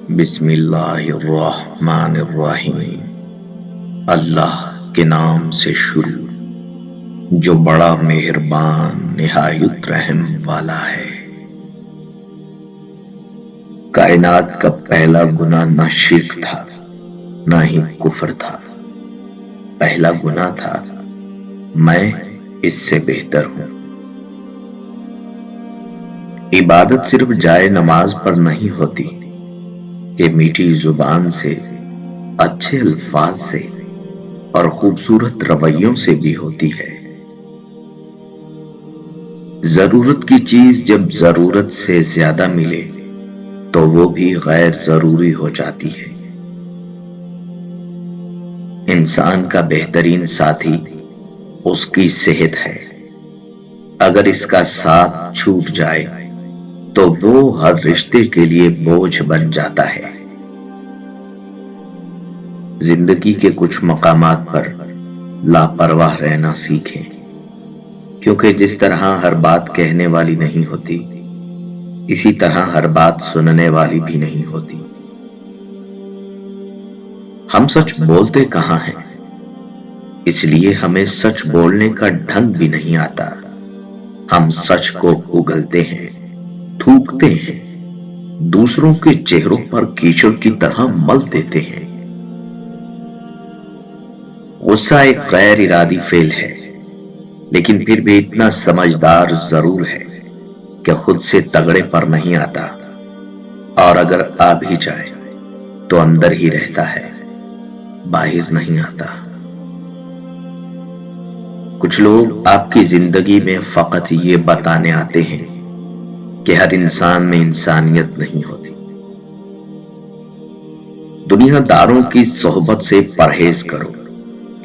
بسم اللہ الرحمن الرحیم۔ اللہ کے نام سے شروع جو بڑا مہربان نہایت رحم والا ہے۔ کائنات کا پہلا گناہ نہ شرک تھا نہ ہی کفر تھا، پہلا گناہ تھا میں اس سے بہتر ہوں۔ عبادت صرف جائے نماز پر نہیں ہوتی کہ میٹھی زبان سے، اچھے الفاظ سے اور خوبصورت رویوں سے بھی ہوتی ہے۔ ضرورت کی چیز جب ضرورت سے زیادہ ملے تو وہ بھی غیر ضروری ہو جاتی ہے۔ انسان کا بہترین ساتھی اس کی صحت ہے، اگر اس کا ساتھ چھوٹ جائے تو وہ ہر رشتے کے لیے بوجھ بن جاتا ہے۔ زندگی کے کچھ مقامات پر لاپرواہ رہنا سیکھیں، کیونکہ جس طرح ہر بات کہنے والی نہیں ہوتی، اسی طرح ہر بات سننے والی بھی نہیں ہوتی۔ ہم سچ بولتے کہاں ہیں، اس لیے ہمیں سچ بولنے کا ڈھنگ بھی نہیں آتا۔ ہم سچ کو اگلتے ہیں، تھوکتے ہیں، دوسروں کے چہروں پر کیچڑ کی طرح مل دیتے ہیں۔ غصہ ایک غیر ارادی فعل ہے، لیکن پھر بھی اتنا سمجھدار ضرور ہے کہ خود سے تگڑے پر نہیں آتا، اور اگر آ بھی جائے تو اندر ہی رہتا ہے، باہر نہیں آتا۔ کچھ لوگ آپ کی زندگی میں فقط یہ بتانے آتے ہیں کہ ہر انسان میں انسانیت نہیں ہوتی۔ دنیا داروں کی صحبت سے پرہیز کرو،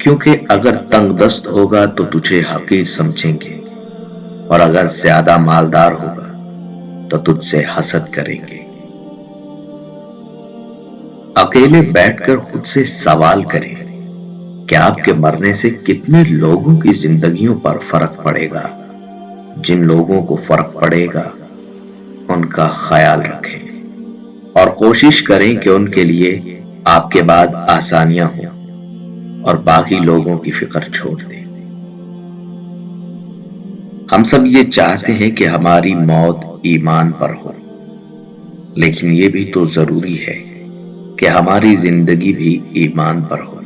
کیونکہ اگر تنگ دست ہوگا تو تجھے حقیر سمجھیں گے، اور اگر زیادہ مالدار ہوگا تو تجھ سے حسد کریں گے۔ اکیلے بیٹھ کر خود سے سوال کریں کہ آپ کے مرنے سے کتنے لوگوں کی زندگیوں پر فرق پڑے گا۔ جن لوگوں کو فرق پڑے گا ان کا خیال رکھیں، اور کوشش کریں کہ ان کے لیے آپ کے بعد آسانیاں ہوں، اور باقی لوگوں کی فکر چھوڑ دیں۔ ہم سب یہ چاہتے ہیں کہ ہماری موت ایمان پر ہو، لیکن یہ بھی تو ضروری ہے کہ ہماری زندگی بھی ایمان پر ہو۔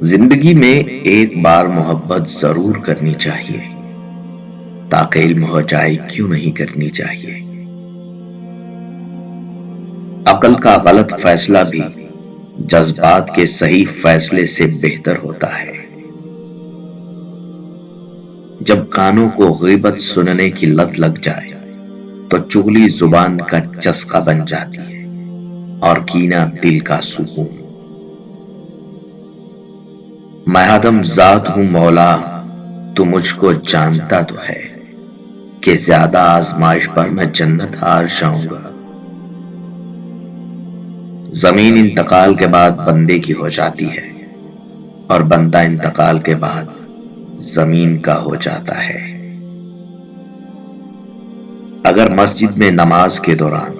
زندگی میں ایک بار محبت ضرور کرنی چاہیے، تاکہ علم ہو جائے کیوں نہیں کرنی چاہیے۔ عقل کا غلط فیصلہ بھی جذبات کے صحیح فیصلے سے بہتر ہوتا ہے۔ جب کانوں کو غیبت سننے کی لت لگ جائے تو چغلی زبان کا چسکا بن جاتی ہے، اور کینہ دل کا سکون۔ میں آدم ذات ہوں مولا، تو مجھ کو جانتا تو ہے کہ زیادہ آزمائش پر میں جنت ہار جاؤں گا۔ زمین انتقال کے بعد بندے کی ہو جاتی ہے، اور بندہ انتقال کے بعد زمین کا ہو جاتا ہے۔ اگر مسجد میں نماز کے دوران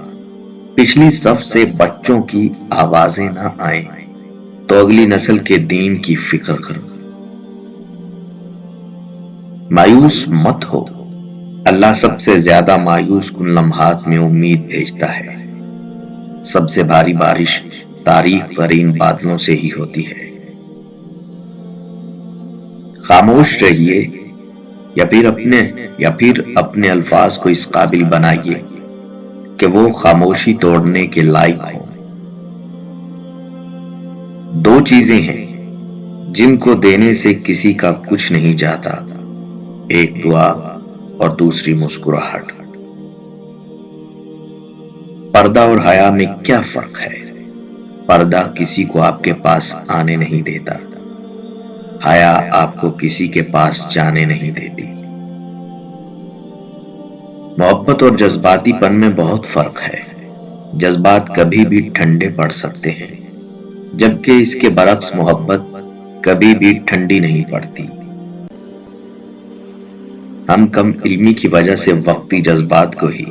پچھلی صف سے بچوں کی آوازیں نہ آئیں تو اگلی نسل کے دین کی فکر کرو۔ مایوس مت ہو، اللہ سب سے زیادہ مایوس کن لمحات میں امید بھیجتا ہے۔ سب سے بھاری بارش تاریخ ترین بادلوں سے ہی ہوتی ہے۔ خاموش رہیے، یا پھر اپنے الفاظ کو اس قابل بنائیے کہ وہ خاموشی توڑنے کے لائق ہوں۔ دو چیزیں ہیں جن کو دینے سے کسی کا کچھ نہیں جاتا، ایک دعا اور دوسری مسکراہٹ۔ پردہ اور حیا میں کیا فرق ہے؟ پردہ کسی کو آپ کے پاس آنے نہیں دیتا، حیا آپ کو کسی کے پاس جانے نہیں دیتی۔ محبت اور جذباتی پن میں بہت فرق ہے۔ جذبات کبھی بھی ٹھنڈے پڑ سکتے ہیں، جبکہ اس کے برعکس محبت کبھی بھی ٹھنڈی نہیں پڑتی۔ ہم کم علمی کی وجہ سے وقتی جذبات کو ہی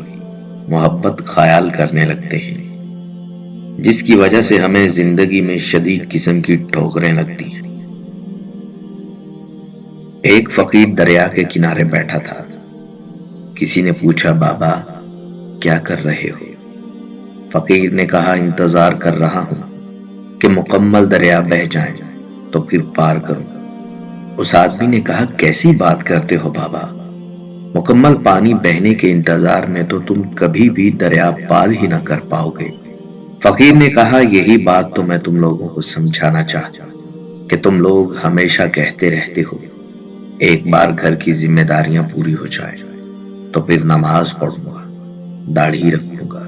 محبت خیال کرنے لگتے ہیں، جس کی وجہ سے ہمیں زندگی میں شدید قسم کی ٹھوکریں لگتی ہیں۔ ایک فقیر دریا کے کنارے بیٹھا تھا۔ کسی نے پوچھا، بابا کیا کر رہے ہو؟ فقیر نے کہا، انتظار کر رہا ہوں کہ مکمل دریا بہہ جائیں تو پھر پار کروں۔ اس آدمی نے کہا، کیسی بات کرتے ہو بابا، مکمل پانی بہنے کے انتظار میں تو تم کبھی بھی دریا پار ہی نہ کر پاؤ گے۔ فقیر نے کہا، یہی بات تو میں تم لوگوں کو سمجھانا چاہتا ہوں کہ تم لوگ ہمیشہ کہتے رہتے ہو ایک بار گھر کی ذمہ داریاں پوری ہو جائیں تو پھر نماز پڑھوں گا، داڑھی رکھوں گا،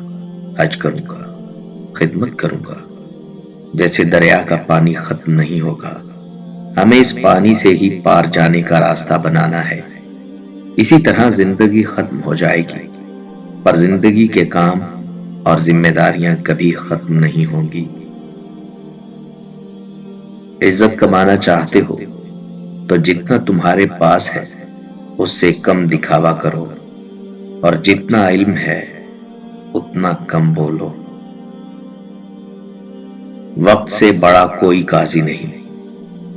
حج کروں گا، خدمت کروں گا۔ جیسے دریا کا پانی ختم نہیں ہوگا، ہمیں اس پانی سے ہی پار جانے کا راستہ بنانا ہے۔ اسی طرح زندگی ختم ہو جائے گی، پر زندگی کے کام اور ذمہ داریاں کبھی ختم نہیں ہوں گی۔ عزت کمانا چاہتے ہو تو جتنا تمہارے پاس ہے اس سے کم دکھاوا کرو، اور جتنا علم ہے اتنا کم بولو۔ وقت سے بڑا کوئی قاضی نہیں،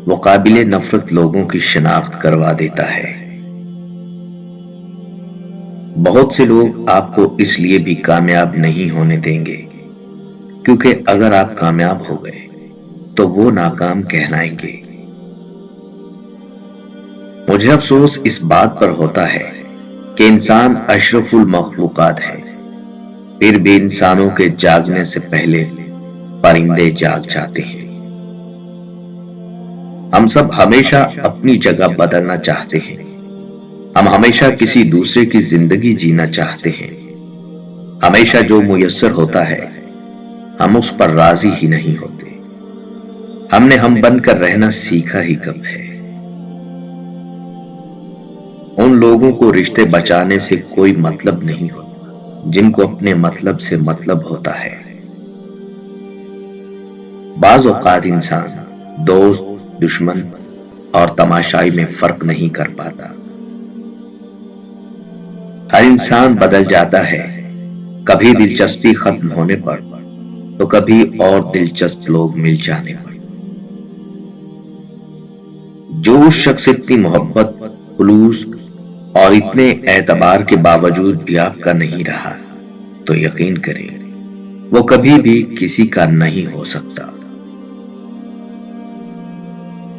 وہ قابل نفرت لوگوں کی شناخت کروا دیتا ہے۔ بہت سے لوگ آپ کو اس لیے بھی کامیاب نہیں ہونے دیں گے کیونکہ اگر آپ کامیاب ہو گئے تو وہ ناکام کہلائیں گے۔ مجھے افسوس اس بات پر ہوتا ہے کہ انسان اشرف المخلوقات ہے، پھر بھی انسانوں کے جاگنے سے پہلے پرندے جاگ جاتے ہیں۔ ہم سب ہمیشہ اپنی جگہ بدلنا چاہتے ہیں، ہم ہمیشہ کسی دوسرے کی زندگی جینا چاہتے ہیں۔ ہمیشہ جو میسر ہوتا ہے ہم اس پر راضی ہی نہیں ہوتے۔ ہم نے ہم بن کر رہنا سیکھا ہی کب ہے؟ ان لوگوں کو رشتے بچانے سے کوئی مطلب نہیں ہوتا جن کو اپنے مطلب سے مطلب ہوتا ہے۔ بعض اوقات انسان دوست، دشمن اور تماشائی میں فرق نہیں کر پاتا۔ ہر انسان بدل جاتا ہے، کبھی دلچسپی ختم ہونے پر تو کبھی اور دلچسپ لوگ مل جانے پر۔ جو اس شخص سے اتنی محبت، خلوص اور اتنے اعتبار کے باوجود بھی آپ کا نہیں رہا تو یقین کریں وہ کبھی بھی کسی کا نہیں ہو سکتا۔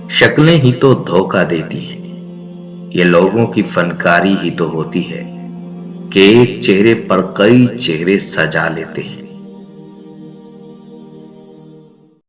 شکلیں ہی تو دھوکہ دیتی ہیں، یہ لوگوں کی فنکاری ہی تو ہوتی ہے کہ ایک چہرے پر کئی چہرے سجا لیتے ہیں۔